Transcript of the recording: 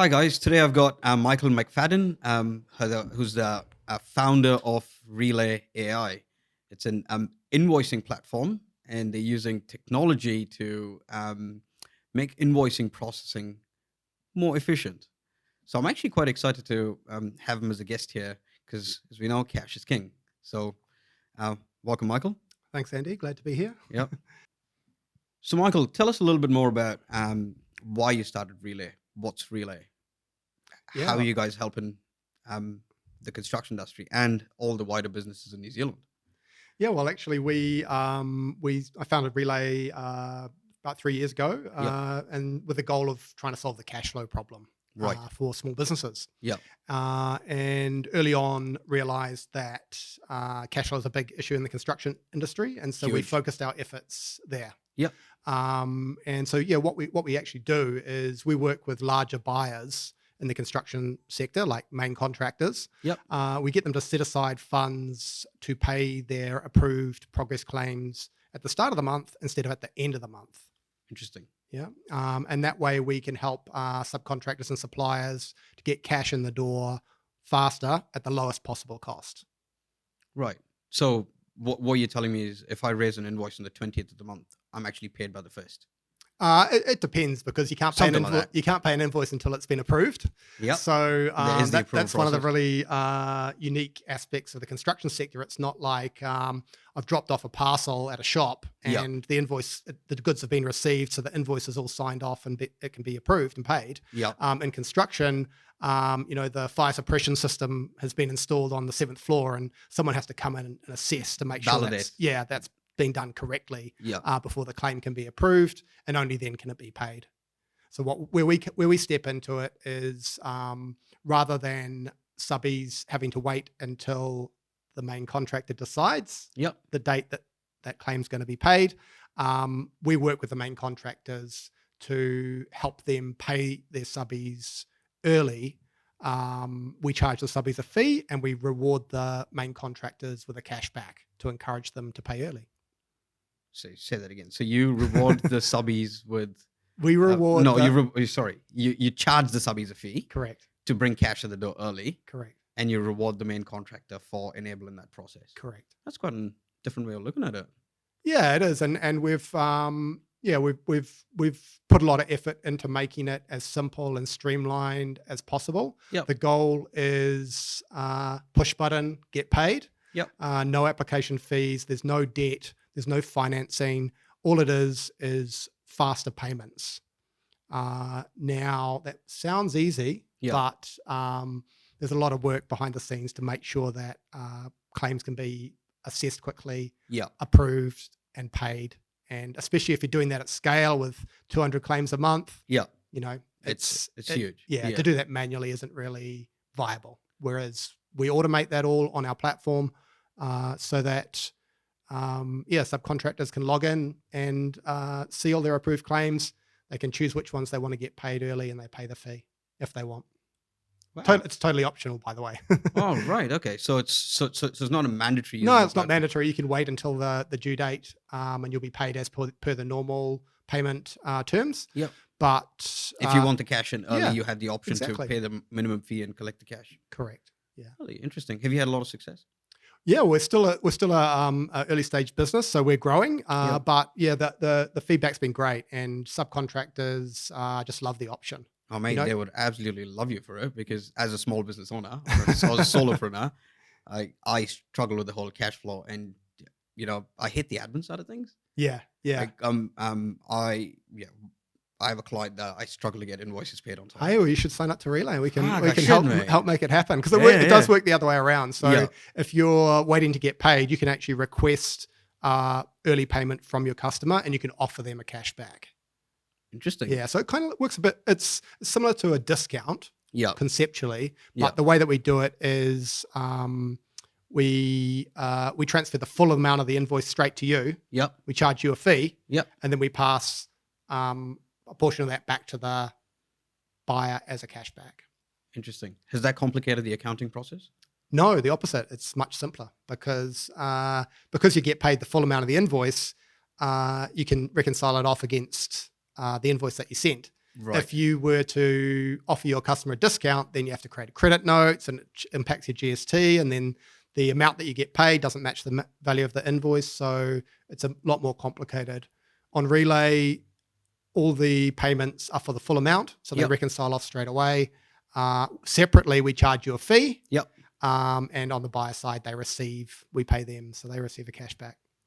Hi guys, today I've got Michael McFadden, who's the founder of Relay AI. It's an invoicing platform, and they're using technology to make invoicing processing more efficient. So I'm actually quite excited to have him as a guest here because, as we know, cash is king. So welcome, Michael. Thanks, Andy. Glad to be here. Yep. So Michael, tell us a little bit more about why you started Relay. What's Relay? How are Yeah. you guys helping the construction industry and all the wider businesses in New Zealand? Yeah. Well, actually, I founded Relay about 3 years ago, Yep. and with the goal of trying to solve the cash flow problem Right. for small businesses. Yep. And early on, realized that cash flow is a big issue in the construction industry, and so we Huge. focused our efforts there. Yep. And so, yeah, what we actually do is we work with larger buyers in the construction sector, like main contractors. Yep. We get them to set aside funds to pay their approved progress claims at the start of the month instead of at the end of the month. Interesting. Yeah. And that way we can help subcontractors and suppliers to get cash in the door faster at the lowest possible cost. Right. So what you're telling me is if I raise an invoice on the 20th of the month, I'm actually paid by the 1st. It depends because you can't pay you can't pay an invoice until it's been approved. Yep. So that's one of the process. really unique aspects of the construction sector. It's not like I've dropped off a parcel at a shop Yep. and the goods have been received, so the invoice is all signed off and it can be approved and paid. Yep. In construction, the fire suppression system has been installed on the 7th floor, and someone has to come in and assess to make sure that's been done correctly before the claim can be approved, and only then can it be paid. So where we step into it is rather than subbies having to wait until the main contractor decides the date that claim's going to be paid, we work with the main contractors to help them pay their subbies early. We charge the subbies a fee, and we reward the main contractors with a cash back to encourage them to pay early. So say that again. So you reward the subbies with. We reward. You charge the subbies a fee. Correct. To bring cash to the door early. Correct. And you reward the main contractor for enabling that process. Correct. That's quite a different way of looking at it. Yeah, it is, and we've put a lot of effort into making it as simple and streamlined as possible. Yep. The goal is push button, get paid. Yep. No application fees. There's no debt. There's no financing. All it is faster payments. Now that sounds easy, but there's a lot of work behind the scenes to make sure that claims can be assessed quickly, approved and paid. And especially if you're doing that at scale with 200 claims a month, it's huge. To do that manually isn't really viable. Whereas we automate that all on our platform so that subcontractors can log in and see all their approved claims. They can choose which ones they want to get paid early, and they pay the fee if they want. Wow. It's totally optional, by the way. Oh, right. Okay. So it's not a mandatory. No, it's not mandatory. You can wait until the due date, and you'll be paid as per the normal payment terms. Yep. But if you want to cash in early, you have the option to pay the minimum fee and collect the cash. Correct. Yeah. Really interesting. Have you had a lot of success? Yeah, we're still a early stage business, so we're growing. But yeah, the feedback's been great, and subcontractors just love the option. Oh, mate, they would absolutely love you for it, because as a small business owner, or as a solopreneur, I struggle with the whole cash flow, and I hate the admin side of things. Yeah. I have a client that I struggle to get invoices paid on time. Hey, well, you should sign up to Relay. We can help make it happen, because it does work the other way around. So if you're waiting to get paid, you can actually request early payment from your customer, and you can offer them a cash back. Interesting. Yeah, so it kind of works a bit. It's similar to a discount, conceptually, but the way that we do it is we transfer the full amount of the invoice straight to you. Yep. We charge you a fee. Yep. And then we pass a portion of that back to the buyer as a cashback. Interesting. Has that complicated the accounting process? No, the opposite. It's much simpler because you get paid the full amount of the invoice. You can reconcile it off against the invoice that you sent. Right. If you were to offer your customer a discount, then you have to create a credit notes, and it impacts your GST, and then the amount that you get paid doesn't match the value of the invoice. So it's a lot more complicated. On Relay, all the payments are for the full amount, so they reconcile off straight away. Separately, we charge you a fee. Yep. And on the buyer side, we pay them, so they receive a cashback.